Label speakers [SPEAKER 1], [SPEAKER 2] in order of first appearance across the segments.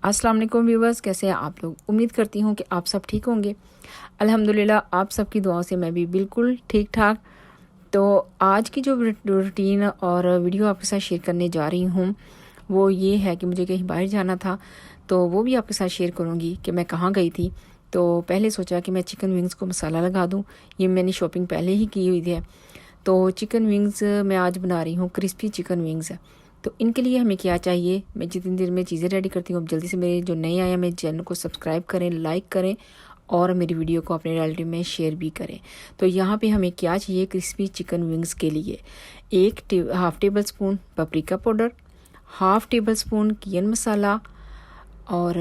[SPEAKER 1] अस्सलाम वालेकुम व्यूवर्स, कैसे हैं आप लोग। उम्मीद करती हूँ कि आप सब ठीक होंगे। अल्हम्दुलिल्लाह आप सबकी दुआओं से मैं भी बिल्कुल ठीक ठाक। तो आज की जो रूटीन और वीडियो आपके साथ शेयर करने जा रही हूँ वो ये है कि मुझे कहीं बाहर जाना था, तो वो भी आपके साथ शेयर करूँगी कि मैं कहाँ गई थी। तो पहले सोचा कि मैं चिकन विंग्स को मसाला लगा दूँ। ये मैंने शॉपिंग पहले ही की हुई है। तो चिकन विंग्स मैं आज बना रही हूँ, क्रिस्पी चिकन विंग्स। तो इनके लिए हमें क्या चाहिए, मैं जितनी देर में चीज़ें रेडी करती हूँ, अब जल्दी से मेरे जो नए आए हैं मेरे चैनल को सब्सक्राइब करें, लाइक करें और मेरी वीडियो को अपने रिलेटिव में शेयर भी करें। तो यहाँ पे हमें क्या चाहिए क्रिस्पी चिकन विंग्स के लिए। Half table spoon paprika powder, half table spoon कियन मसाला और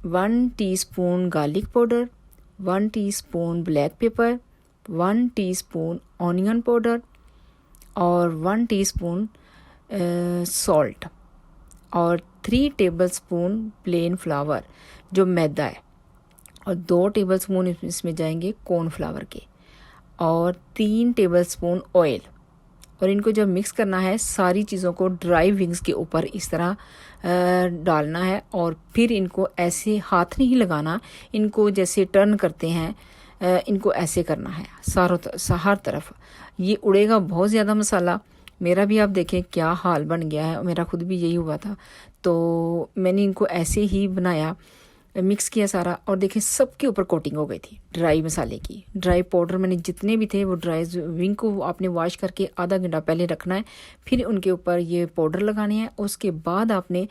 [SPEAKER 1] 1 teaspoon garlic powder, 1 teaspoon black pepper, 1 teaspoon onion powder और 1 टीस्पून सॉल्ट और 3 टेबलस्पून प्लेन फ्लावर जो मैदा है, और 2 टेबलस्पून इसमें जाएंगे कॉर्नफ्लावर के और 3 टेबलस्पून ऑयल। और इनको जब मिक्स करना है सारी चीज़ों को ड्राई विंग्स के ऊपर इस तरह डालना है और फिर इनको ऐसे हाथ नहीं लगाना, इनको जैसे टर्न करते हैं इनको ऐसे करना है हर तरफ। ये उड़ेगा बहुत ज़्यादा मसाला। मेरा भी आप देखें क्या हाल बन गया है, मेरा खुद भी यही हुआ था। तो मैंने इनको ऐसे ही बनाया, मिक्स किया सारा, और देखें सबके ऊपर कोटिंग हो गई थी ड्राई मसाले की। ड्राई पाउडर मैंने जितने भी थे वो ड्राई विंग को आपने वॉश करके आधा घंटा पहले रखना है, फिर उनके ऊपर ये पाउडर लगाने हैं। उसके बाद आपने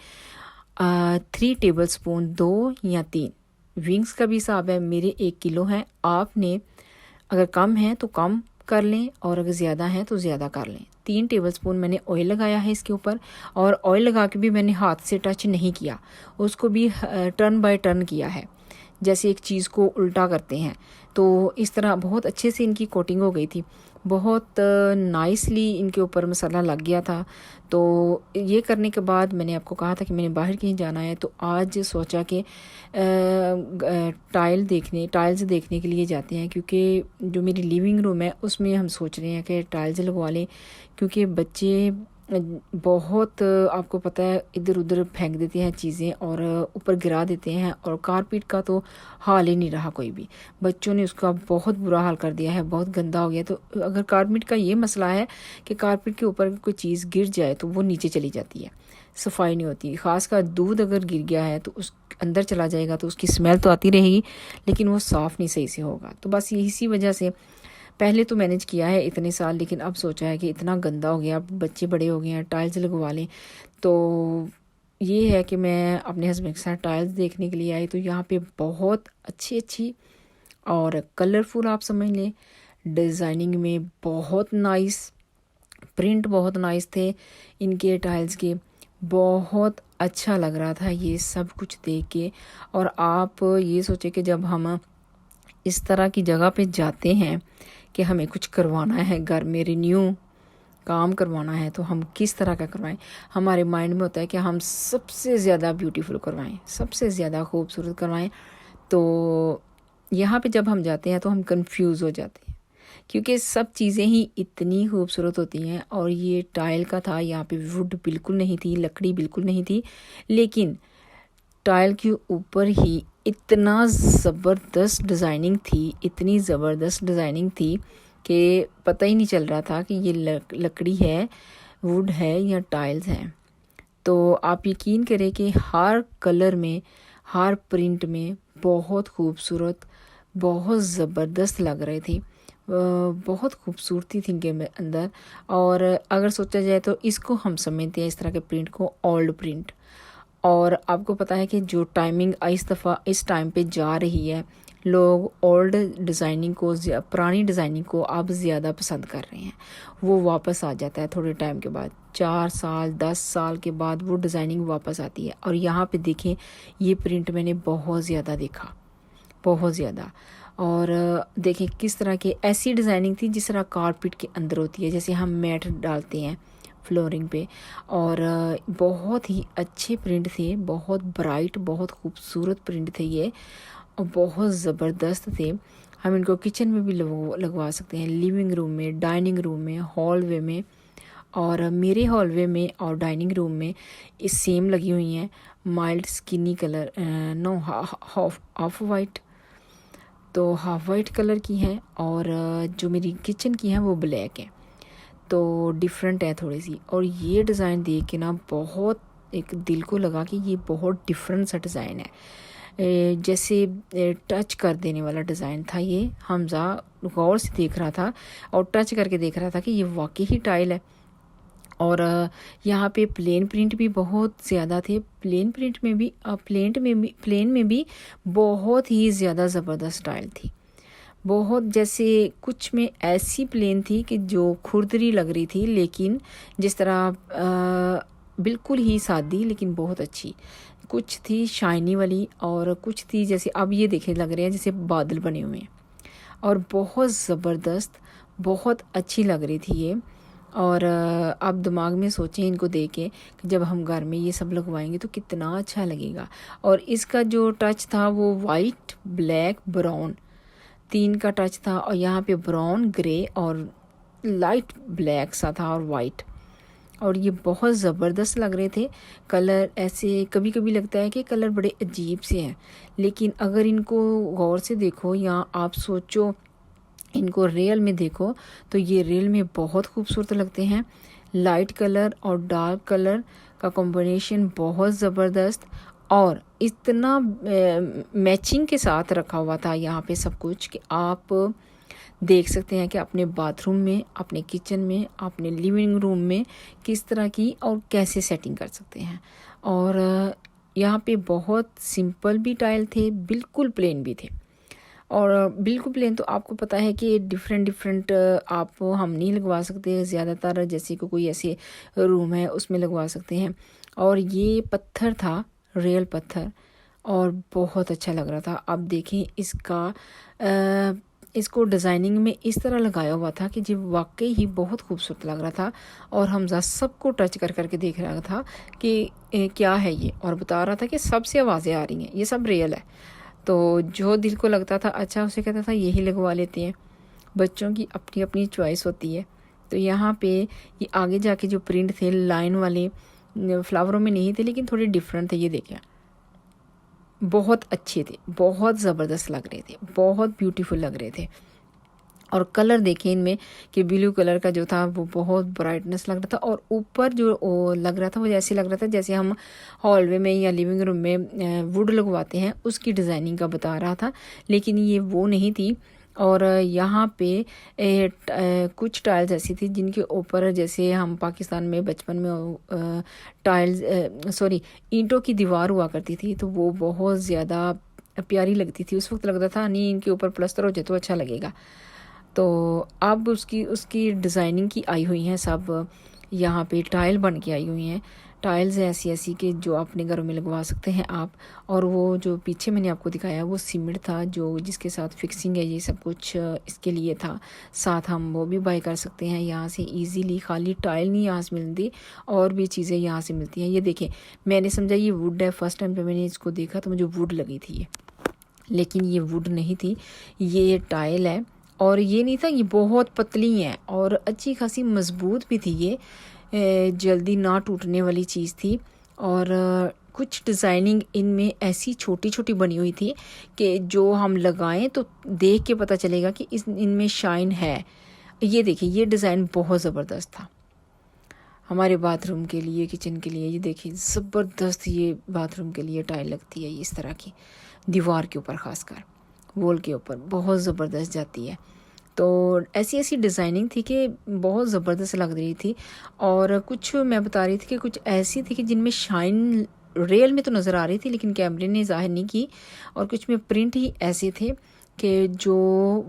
[SPEAKER 1] 3 टेबलस्पून 2 या 3 विंग्स का भी हिसाब है, मेरे 1 किलो हैं। आपने अगर कम है तो कम कर लें और अगर ज़्यादा है तो ज़्यादा कर लें। 3 टेबलस्पून मैंने ऑयल लगाया है इसके ऊपर, और ऑयल लगा के भी मैंने हाथ से टच नहीं किया, उसको भी टर्न बाय टर्न किया है, जैसे एक चीज़ को उल्टा करते हैं। तो इस तरह बहुत अच्छे से इनकी कोटिंग हो गई थी, बहुत नाइसली इनके ऊपर मसाला लग गया था। तो ये करने के बाद मैंने आपको कहा था कि मैंने बाहर कहीं जाना है, तो आज सोचा कि टाइल्स देखने के लिए जाते हैं, क्योंकि जो मेरी लिविंग रूम है उसमें हम सोच रहे हैं कि टाइल्स लगवा लें, क्योंकि बच्चे बहुत आपको पता है इधर उधर फेंक देते हैं चीज़ें और ऊपर गिरा देते हैं, और कारपेट का तो हाल ही नहीं रहा कोई भी। बच्चों ने उसका बहुत बुरा हाल कर दिया है, बहुत गंदा हो गया। तो अगर कारपेट का ये मसला है कि कारपेट के ऊपर कोई चीज़ गिर जाए तो वो नीचे चली जाती है, सफाई नहीं होती। ख़ासकर दूध अगर गिर गया है तो उस अंदर चला जाएगा तो उसकी स्मेल तो आती रहेगी, लेकिन वो साफ़ नहीं सही से होगा। तो बस इसी वजह से पहले तो मैनेज किया है इतने साल, लेकिन अब सोचा है कि इतना गंदा हो गया, अब बच्चे बड़े हो गए हैं, टाइल्स लगवा लें। तो ये है कि मैं अपने हस्बैंड के साथ टाइल्स देखने के लिए आई। तो यहाँ पे बहुत अच्छी और कलरफुल आप समझ लें, डिज़ाइनिंग में बहुत नाइस, प्रिंट बहुत नाइस थे इनके टाइल्स के। बहुत अच्छा लग रहा था ये सब कुछ देख के। और आप ये सोचे कि जब हम इस तरह की जगह पे जाते हैं कि हमें कुछ करवाना है घर में, रिन्यू काम करवाना है, तो हम किस तरह का करवाएं। हमारे माइंड में होता है कि हम सबसे ज़्यादा ब्यूटीफुल करवाएं, सबसे ज़्यादा खूबसूरत करवाएं। तो यहाँ पे जब हम जाते हैं तो हम कंफ्यूज हो जाते हैं, क्योंकि सब चीज़ें ही इतनी खूबसूरत होती हैं। और ये टाइल का था, यहाँ पे वुड बिल्कुल नहीं थी, लकड़ी बिल्कुल नहीं थी, लेकिन टाइल के ऊपर ही इतना ज़बरदस्त डिज़ाइनिंग थी, इतनी ज़बरदस्त डिज़ाइनिंग थी कि पता ही नहीं चल रहा था कि ये लकड़ी है, वुड है या टाइल्स हैं। तो आप यकीन करें कि हर कलर में, हर प्रिंट में बहुत खूबसूरत, बहुत ज़बरदस्त लग रहे थे। बहुत खूबसूरती थी इनके अंदर। और अगर सोचा जाए तो इसको हम समझते हैं, इस तरह के प्रिंट को, ओल्ड प्रिंट। और आपको पता है कि जो टाइमिंग इस दफ़ा इस टाइम पे जा रही है, लोग ओल्ड डिज़ाइनिंग को, पुरानी डिज़ाइनिंग को अब ज़्यादा पसंद कर रहे हैं। वो वापस आ जाता है थोड़े टाइम के बाद, 4 साल 10 साल के बाद वो डिज़ाइनिंग वापस आती है। और यहाँ पे देखें, ये प्रिंट मैंने बहुत ज़्यादा देखा, बहुत ज़्यादा। और देखें किस तरह की ऐसी डिज़ाइनिंग थी जिस तरह कारपेट के अंदर होती है, जैसे हम मैट डालते हैं फ्लोरिंग पे। और बहुत ही अच्छे प्रिंट थे, बहुत ब्राइट, बहुत खूबसूरत प्रिंट थे ये, और बहुत ज़बरदस्त थे। हम इनको किचन में भी लगवा सकते हैं, लिविंग रूम में, डाइनिंग रूम में, हॉलवे में। और मेरे हॉलवे में और डाइनिंग रूम में इस सेम लगी हुई हैं। Mild skinny colour, no half white, तो हाफ वाइट कलर की हैं। और जो मेरी किचन की हैं वो ब्लैक है, तो डिफरेंट है थोड़ी सी। और ये डिज़ाइन देख के ना बहुत एक दिल को लगा कि ये बहुत डिफरेंट सा डिज़ाइन है, जैसे टच कर देने वाला डिज़ाइन था ये। हमज़ा गौर से देख रहा था और टच करके देख रहा था कि ये वाकई ही टाइल है। और यहाँ पे प्लेन प्रिंट भी बहुत ज़्यादा थे। प्लेन में भी बहुत ही ज़्यादा ज़बरदस्त टाइल थी। बहुत, जैसे कुछ में ऐसी प्लेन थी कि जो खुरदरी लग रही थी, लेकिन जिस तरह बिल्कुल ही सादी लेकिन बहुत अच्छी। कुछ थी शाइनी वाली और कुछ थी जैसे अब ये देखे लग रहे हैं जैसे बादल बने हुए हैं, और बहुत ज़बरदस्त, बहुत अच्छी लग रही थी ये। और आप दिमाग में सोचें इनको देख के कि जब हम घर में ये सब लगवाएंगे तो कितना अच्छा लगेगा। और इसका जो टच था वो वाइट, ब्लैक, ब्राउन, 3 का टच था। और यहाँ पे ब्राउन, ग्रे और लाइट ब्लैक सा था और वाइट। और ये बहुत ज़बरदस्त लग रहे थे कलर। ऐसे कभी कभी लगता है कि कलर बड़े अजीब से हैं, लेकिन अगर इनको गौर से देखो या आप सोचो इनको रियल में देखो तो ये रियल में बहुत खूबसूरत लगते हैं। लाइट कलर और डार्क कलर का कॉम्बिनेशन बहुत ज़बरदस्त, और इतना मैचिंग के साथ रखा हुआ था यहाँ पे सब कुछ कि आप देख सकते हैं कि अपने बाथरूम में, अपने किचन में, अपने लिविंग रूम में किस तरह की और कैसे सेटिंग कर सकते हैं। और यहाँ पे बहुत सिंपल भी टाइल थे, बिल्कुल प्लेन भी थे। और बिल्कुल प्लेन तो आपको पता है कि डिफरेंट आप हम नहीं लगवा सकते ज़्यादातर, जैसे कि कोई ऐसे रूम है उसमें लगवा सकते हैं। और ये पत्थर था, रियल पत्थर, और बहुत अच्छा लग रहा था। आप देखें इसको डिज़ाइनिंग में इस तरह लगाया हुआ था कि जो वाकई ही बहुत खूबसूरत लग रहा था। और हमजा सबको टच कर करके देख रहा था कि क्या है ये, और बता रहा था कि सबसे आवाज़ें आ रही हैं, ये सब रियल है। तो जो दिल को लगता था अच्छा, उसे कहता था यही लगवा लेते हैं। बच्चों की अपनी अपनी चॉइस होती है। तो यहाँ पे ये आगे जाके जो प्रिंट थे लाइन वाले, फ्लावरों में नहीं थे लेकिन थोड़े डिफरेंट थे, ये देखें बहुत अच्छे थे, बहुत ज़बरदस्त लग रहे थे, बहुत ब्यूटीफुल लग रहे थे। और कलर देखें इनमें कि ब्लू कलर का जो था वो बहुत ब्राइटनेस लग रहा था, और ऊपर जो लग रहा था वो जैसे लग रहा था जैसे हम हॉलवे में या लिविंग रूम में वुड लगवाते हैं उसकी डिज़ाइनिंग का बता रहा था, लेकिन ये वो नहीं थी। और यहाँ पे कुछ टाइल्स ऐसी थी जिनके ऊपर, जैसे हम पाकिस्तान में बचपन में ईंटों की दीवार हुआ करती थी, तो वो बहुत ज़्यादा प्यारी लगती थी। उस वक्त लगता था नहीं इनके ऊपर प्लस्तर हो जाए तो अच्छा लगेगा। तो अब उसकी डिज़ाइनिंग की आई हुई हैं सब, यहाँ पे टाइल बन के आई हुई हैं। टाइल्स ऐसी ऐसी कि जो अपने घरों में लगवा सकते हैं आप। और वो जो पीछे मैंने आपको दिखाया वो सीमेंट था, जो जिसके साथ फिक्सिंग है, ये सब कुछ इसके लिए था। साथ हम वो भी बाय कर सकते हैं यहाँ से इजीली। खाली टाइल नहीं यहाँ से मिलती, और भी चीज़ें यहाँ से मिलती हैं। ये देखें, मैंने समझा ये वुड है, फर्स्ट टाइम जब मैंने इसको देखा तो मुझे वुड लगी थी ये, लेकिन ये वुड नहीं थी, ये टाइल है। और ये नहीं था, ये बहुत पतली है और अच्छी खासी मजबूत भी थी। ये जल्दी ना टूटने वाली चीज़ थी। और कुछ डिज़ाइनिंग इनमें ऐसी छोटी छोटी बनी हुई थी कि जो हम लगाएं तो देख के पता चलेगा कि इनमें शाइन है। ये देखिए, ये डिज़ाइन बहुत ज़बरदस्त था हमारे बाथरूम के लिए, किचन के लिए। ये देखिए ज़बरदस्त, ये बाथरूम के लिए टाइल लगती है इस तरह की, दीवार के ऊपर, ख़ासकर वॉल के ऊपर बहुत ज़बरदस्त जाती है। तो ऐसी ऐसी डिज़ाइनिंग थी कि बहुत ज़बरदस्त लग रही थी। और कुछ मैं बता रही थी कि कुछ ऐसी थी कि जिनमें शाइन रियल में तो नज़र आ रही थी लेकिन कैमरे ने ज़ाहिर नहीं की। और कुछ में प्रिंट ही ऐसे थे कि जो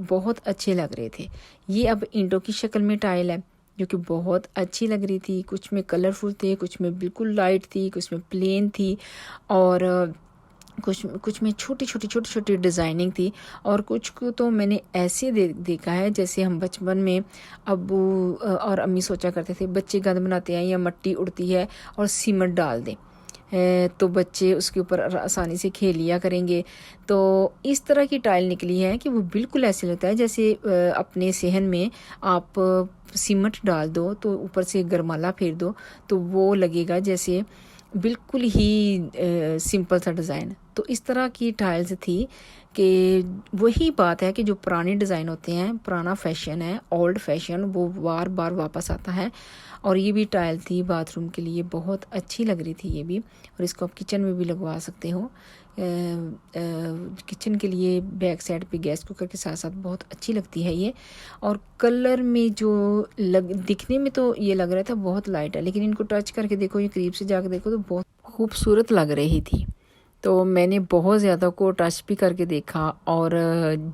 [SPEAKER 1] बहुत अच्छे लग रहे थे। ये अब ईंटों की शक्ल में टाइल है जो कि बहुत अच्छी लग रही थी। कुछ में कलरफुल थे, कुछ में बिल्कुल लाइट थी, कुछ में प्लेन थी, और कुछ में छोटी छोटी डिज़ाइनिंग थी। और कुछ को तो मैंने ऐसे देखा है जैसे हम बचपन में अब्बू और अम्मी सोचा करते थे बच्चे गंद बनाते हैं या मिट्टी उड़ती है और सीमेंट डाल दें तो बच्चे उसके ऊपर आसानी से खेल लिया करेंगे। तो इस तरह की टाइल निकली है कि वो बिल्कुल ऐसे लगता है जैसे अपने सेहन में आप सीमेंट डाल दो तो ऊपर से गरमाला फेर दो तो वो लगेगा जैसे बिल्कुल ही सिंपल सा डिज़ाइन। तो इस तरह की टाइल्स थी कि वही बात है कि जो पुराने डिज़ाइन होते हैं, पुराना फैशन है, ओल्ड फैशन, वो बार बार वापस आता है। और ये भी टाइल थी बाथरूम के लिए, बहुत अच्छी लग रही थी ये भी। और इसको आप किचन में भी लगवा सकते हो। किचन के लिए बैक साइड पे गैस कुकर के साथ साथ बहुत अच्छी लगती है ये। और कलर में जो दिखने में तो ये लग रहा था बहुत लाइट है, लेकिन इनको टच करके देखो, ये करीब से जाकर देखो तो बहुत खूबसूरत लग रही थी। तो मैंने बहुत ज़्यादा को टच भी करके देखा, और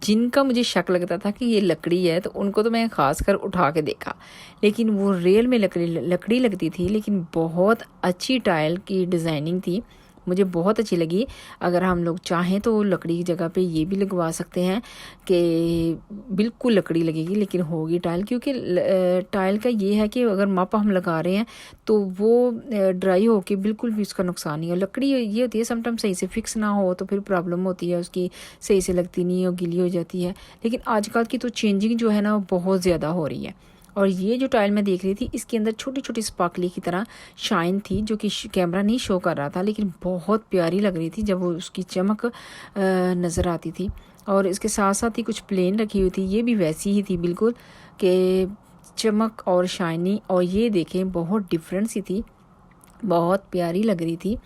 [SPEAKER 1] जिनका मुझे शक लगता था कि ये लकड़ी है तो उनको तो मैं ख़ास कर उठा के देखा, लेकिन वो रियल में लकड़ी लगती थी। लेकिन बहुत अच्छी टाइल की डिज़ाइनिंग थी, मुझे बहुत अच्छी लगी। अगर हम लोग चाहें तो लकड़ी की जगह पे ये भी लगवा सकते हैं कि बिल्कुल लकड़ी लगेगी लेकिन होगी टाइल, क्योंकि टाइल का ये है कि अगर मापा हम लगा रहे हैं तो वो ड्राई होके बिल्कुल भी उसका नुकसान नहीं है। लकड़ी ये होती है समटाइम सही से फिक्स ना हो तो फिर प्रॉब्लम होती है, उसकी सही से लगती नहीं है, गीली हो जाती है। लेकिन आजकल की तो चेंजिंग जो है ना वो बहुत ज़्यादा हो रही है। और ये जो टाइल मैं देख रही थी इसके अंदर छोटी छोटी स्पार्कली की तरह शाइन थी, जो कि कैमरा नहीं शो कर रहा था, लेकिन बहुत प्यारी लग रही थी जब वो उसकी चमक नज़र आती थी। और इसके साथ साथ ही कुछ प्लेन रखी हुई थी, ये भी वैसी ही थी बिल्कुल कि चमक और शाइनी। और ये देखें बहुत डिफरेंट सी थी, बहुत प्यारी लग रही थी।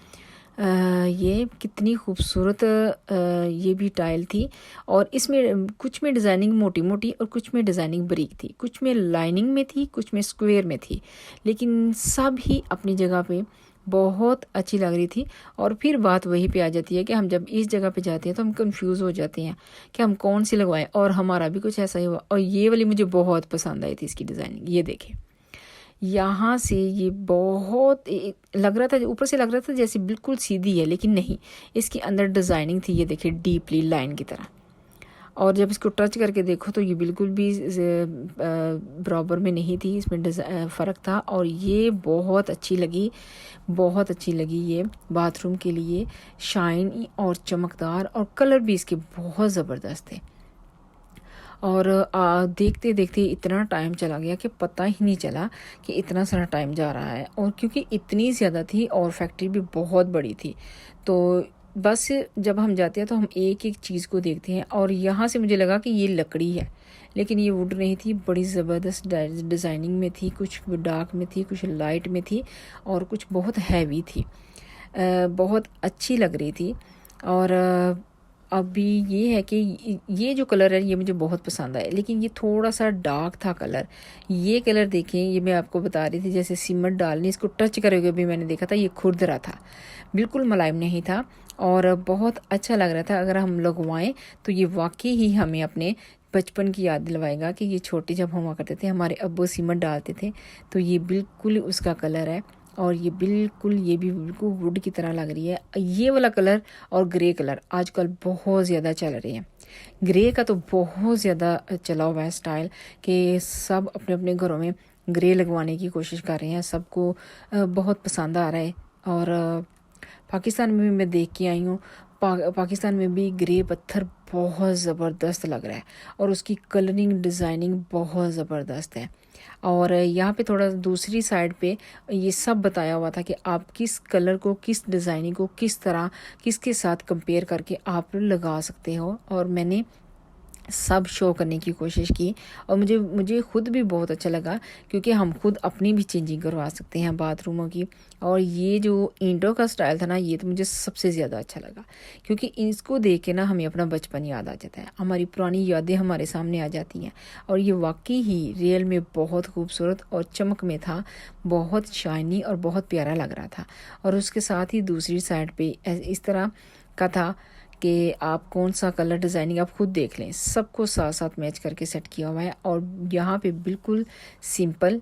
[SPEAKER 1] ये कितनी खूबसूरत ये भी टाइल थी। और इसमें कुछ में डिज़ाइनिंग मोटी मोटी और कुछ में डिज़ाइनिंग बारीक थी, कुछ में लाइनिंग में थी, कुछ में स्क्वायर में थी, लेकिन सब ही अपनी जगह पे बहुत अच्छी लग रही थी। और फिर बात वही पे आ जाती है कि हम जब इस जगह पे जाते हैं तो हम कंफ्यूज हो जाते हैं कि हम कौन सी लगवाएं, और हमारा भी कुछ ऐसा ही हुआ। और ये वाली मुझे बहुत पसंद आई थी इसकी डिज़ाइनिंग। ये देखें, यहाँ से ये बहुत लग रहा था, ऊपर से लग रहा था जैसे बिल्कुल सीधी है, लेकिन नहीं, इसके अंदर डिज़ाइनिंग थी, ये देखिए डीपली लाइन की तरह। और जब इसको टच करके देखो तो ये बिल्कुल भी बराबर में नहीं थी, इसमें फ़र्क था। और ये बहुत अच्छी लगी, बहुत अच्छी लगी ये बाथरूम के लिए, शाइन और चमकदार, और कलर भी इसके बहुत ज़बरदस्त थे। और देखते देखते इतना टाइम चला गया कि पता ही नहीं चला कि इतना सारा टाइम जा रहा है। और क्योंकि इतनी ज़्यादा थी और फैक्ट्री भी बहुत बड़ी थी, तो बस जब हम जाते हैं तो हम एक एक चीज़ को देखते हैं। और यहाँ से मुझे लगा कि ये लकड़ी है, लेकिन ये वुड नहीं थी, बड़ी ज़बरदस्त डिज़ाइनिंग में थी, कुछ डार्क में थी, कुछ लाइट में थी, और कुछ बहुत हैवी थी। बहुत अच्छी लग रही थी। और अभी ये है कि ये जो कलर है ये मुझे बहुत पसंद आया, लेकिन ये थोड़ा सा डार्क था कलर। ये कलर देखें, ये मैं आपको बता रही थी जैसे सीमेंट डालनी, इसको टच करोगे भी मैंने देखा था ये खुरदरा था, बिल्कुल मुलायम नहीं था, और बहुत अच्छा लग रहा था। अगर हम लगवाएं तो ये वाकई ही हमें अपने बचपन की याद दिलवाएगा कि ये छोटे जब हुआ करते थे, हमारे अब्बू सीमेंट डालते थे, तो ये बिल्कुल उसका कलर है। और ये भी बिल्कुल वुड की तरह लग रही है। ये वाला कलर और ग्रे कलर आजकल बहुत ज़्यादा चल रहे हैं। ग्रे का तो बहुत ज़्यादा चला हुआ है स्टाइल, कि सब अपने अपने घरों में ग्रे लगवाने की कोशिश कर रहे हैं, सबको बहुत पसंद आ रहा है। और पाकिस्तान में भी मैं देख के आई हूँ, पाकिस्तान में भी ग्रे पत्थर बहुत ज़बरदस्त लग रहा है, और उसकी कलरिंग डिज़ाइनिंग बहुत ज़बरदस्त है। और यहाँ पे थोड़ा दूसरी साइड पे ये सब बताया हुआ था कि आप किस कलर को, किस डिज़ाइनिंग को किस तरह किसके साथ कंपेयर करके आप लगा सकते हो, और मैंने सब शो करने की कोशिश की। और मुझे खुद भी बहुत अच्छा लगा, क्योंकि हम खुद अपनी भी चेंजिंग करवा सकते हैं बाथरूमों की। और ये जो ईंटों का स्टाइल था ना, ये तो मुझे सबसे ज़्यादा अच्छा लगा, क्योंकि इसको देख के ना हमें अपना बचपन याद आ जाता है, हमारी पुरानी यादें हमारे सामने आ जाती हैं। और ये वाकई ही रियल में बहुत खूबसूरत और चमक में था, बहुत शाइनी और बहुत प्यारा लग रहा था। और उसके साथ ही दूसरी साइड पे इस तरह का था कि आप कौन सा कलर डिज़ाइनिंग आप खुद देख लें, सबको साथ साथ मैच करके सेट किया हुआ है। और यहाँ पे बिल्कुल सिंपल,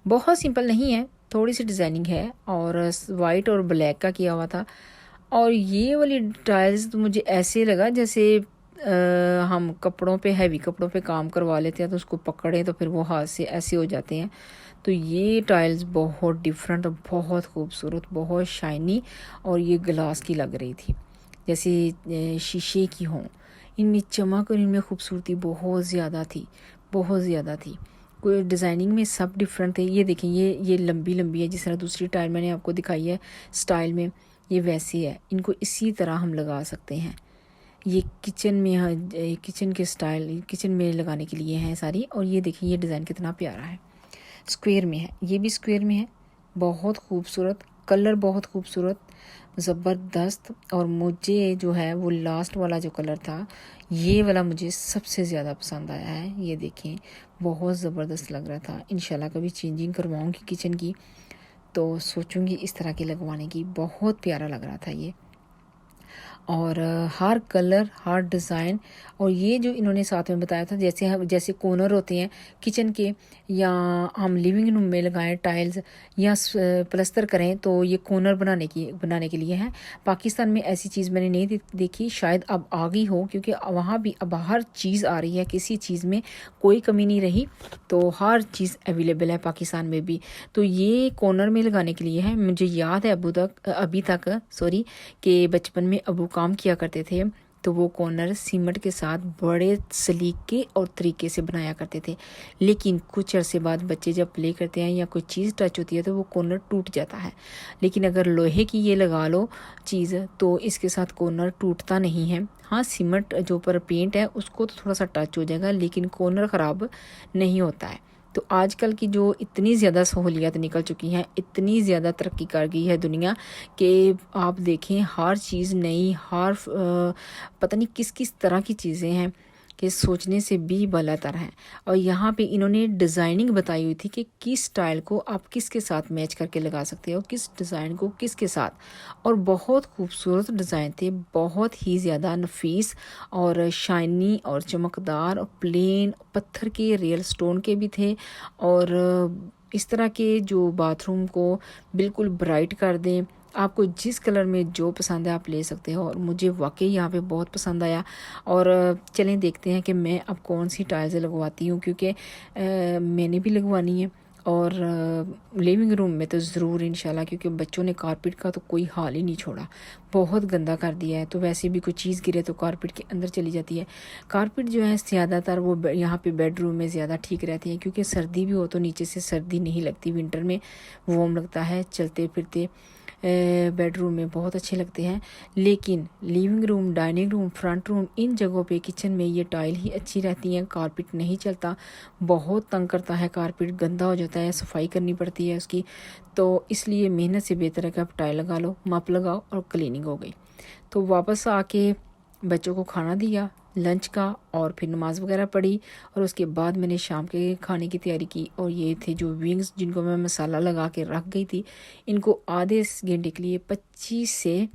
[SPEAKER 1] बहुत सिंपल नहीं है, थोड़ी सी डिज़ाइनिंग है, और वाइट और ब्लैक का किया हुआ था। और ये वाली टाइल्स तो मुझे ऐसे लगा जैसे हम कपड़ों पे, हैवी कपड़ों पे काम करवा लेते हैं तो उसको पकड़ें तो फिर वो हाथ से ऐसे हो जाते हैं। तो ये टाइल्स बहुत डिफरेंट, बहुत खूबसूरत, बहुत शाइनी, और ये ग्लास की लग रही थी जैसे शीशे की हों। इनमें चमक और इनमें खूबसूरती बहुत ज़्यादा थी, बहुत ज़्यादा थी। कोई डिज़ाइनिंग में सब डिफरेंट थे। ये देखें, ये लंबी लंबी है, जिस तरह दूसरी टाइल मैंने आपको दिखाई है स्टाइल में, ये वैसी है। इनको इसी तरह हम लगा सकते हैं। ये किचन में, किचन के स्टाइल किचन में लगाने के लिए हैं सारी। और ये देखिए ये डिज़ाइन कितना प्यारा है, स्क्वायर में है, ये भी स्क्वायर में है, बहुत खूबसूरत कलर, बहुत खूबसूरत, ज़बरदस्त। और मुझे जो है वो लास्ट वाला जो कलर था, ये वाला मुझे सबसे ज़्यादा पसंद आया है। ये देखें बहुत ज़बरदस्त लग रहा था। इंशाल्लाह कभी चेंजिंग करवाऊँगी किचन की तो सोचूंगी इस तरह के लगवाने की। बहुत प्यारा लग रहा था ये, और हर कलर हर डिज़ाइन। और ये जो इन्होंने साथ में बताया था, जैसे कॉर्नर होते हैं किचन के, या हम लिविंग रूम में लगाएं टाइल्स या प्लस्तर करें, तो ये कॉर्नर बनाने के लिए है। पाकिस्तान में ऐसी चीज़ मैंने नहीं देखी, शायद अब आ गई हो, क्योंकि वहाँ भी अब हर चीज़ आ रही है, किसी चीज़ में कोई कमी नहीं रही, तो हर चीज़ अवेलेबल है पाकिस्तान में भी। तो ये कॉर्नर में लगाने के लिए है। मुझे याद है अभी तक कि बचपन में अबू काम किया करते थे, तो वो कॉर्नर सीमेंट के साथ बड़े सलीके और तरीके से बनाया करते थे। लेकिन कुछ अरसे बाद बच्चे जब प्ले करते हैं या कोई चीज़ टच होती है तो वो कॉर्नर टूट जाता है। लेकिन अगर लोहे की ये लगा लो चीज़, तो इसके साथ कॉर्नर टूटता नहीं है। हाँ, सीमेंट जो ऊपर पेंट है उसको तो थोड़ा सा टच हो जाएगा, लेकिन कॉर्नर ख़राब नहीं होता है। तो आजकल की जो इतनी ज़्यादा सहूलियत निकल चुकी हैं, इतनी ज़्यादा तरक्की कर गई है दुनिया, कि आप देखें हर चीज़ नई, हर पता नहीं किस किस तरह की चीज़ें हैं कि सोचने से भी बलातर हैं। और यहाँ पे इन्होंने डिज़ाइनिंग बताई हुई थी कि किस स्टाइल को आप किसके साथ मैच करके लगा सकते हो, किस डिज़ाइन को किसके साथ। और बहुत खूबसूरत डिज़ाइन थे, बहुत ही ज़्यादा नफीस और शाइनी और चमकदार, और प्लेन पत्थर के, रियल स्टोन के भी थे। और इस तरह के जो बाथरूम को बिल्कुल ब्राइट कर दें, आपको जिस कलर में जो पसंद है आप ले सकते हो। और मुझे वाकई यहाँ पे बहुत पसंद आया। और चलें देखते हैं कि मैं अब कौन सी टाइल्स लगवाती हूँ, क्योंकि मैंने भी लगवानी है। और लिविंग रूम में तो ज़रूर इंशाल्लाह, क्योंकि बच्चों ने कारपेट का तो कोई हाल ही नहीं छोड़ा, बहुत गंदा कर दिया है। तो वैसे भी कोई चीज़ गिरे तो कारपेट के अंदर चली जाती है। कारपेट जो है ज़्यादातर वो यहाँ पे बेडरूम में ज़्यादा ठीक रहती है, क्योंकि सर्दी भी हो तो नीचे से सर्दी नहीं लगती, विंटर में वार्म लगता है, चलते फिरते बेडरूम में बहुत अच्छे लगते हैं। लेकिन living room, dining room, front room, इन जगहों पे किचन में ये टाइल ही अच्छी रहती हैं। कारपेट नहीं चलता, बहुत तंग करता है, कारपेट गंदा हो जाता है, सफाई करनी पड़ती है उसकी। तो इसलिए मेहनत से बेहतर है कि आप टाइल लगा लो, मप लगाओ और क्लीनिंग हो गई। तो वापस आके बच्चों को खाना दिया लंच का, और फिर नमाज़ वगैरह पढ़ी, और उसके बाद मैंने शाम के खाने की तैयारी की। और ये थे जो विंग्स, जिनको मैं मसाला लगा के रख गई थी, इनको आधे घंटे के लिए 25 से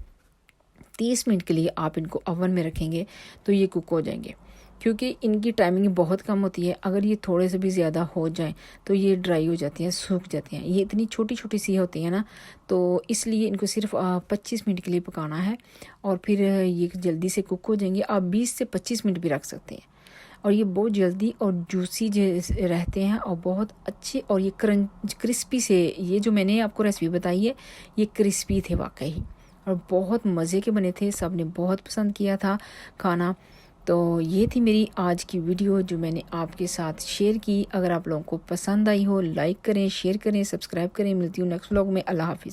[SPEAKER 1] 30 मिनट के लिए आप इनको ओवन में रखेंगे तो ये कुक हो जाएंगे, क्योंकि इनकी टाइमिंग बहुत कम होती है। अगर ये थोड़े से भी ज़्यादा हो जाएं तो ये ड्राई हो जाती हैं, सूख जाती हैं। ये इतनी छोटी छोटी सी होती हैं ना, तो इसलिए इनको सिर्फ 25 मिनट के लिए पकाना है, और फिर ये जल्दी से कुक हो जाएंगे। आप 20 से 25 मिनट भी रख सकते हैं, और ये बहुत जल्दी और जूसी रहते हैं, और बहुत अच्छे। और ये क्रिस्पी से, ये जो मैंने आपको रेसिपी बताई है ये क्रिस्पी थे वाकई, और बहुत मज़े के बने थे। सब ने बहुत पसंद किया था खाना। तो ये थी मेरी आज की वीडियो जो मैंने आपके साथ शेयर की। अगर आप लोगों को पसंद आई हो, लाइक करें, शेयर करें, सब्सक्राइब करें। मिलती हूँ नेक्स्ट व्लॉग में। अल्लाह हाफिज़।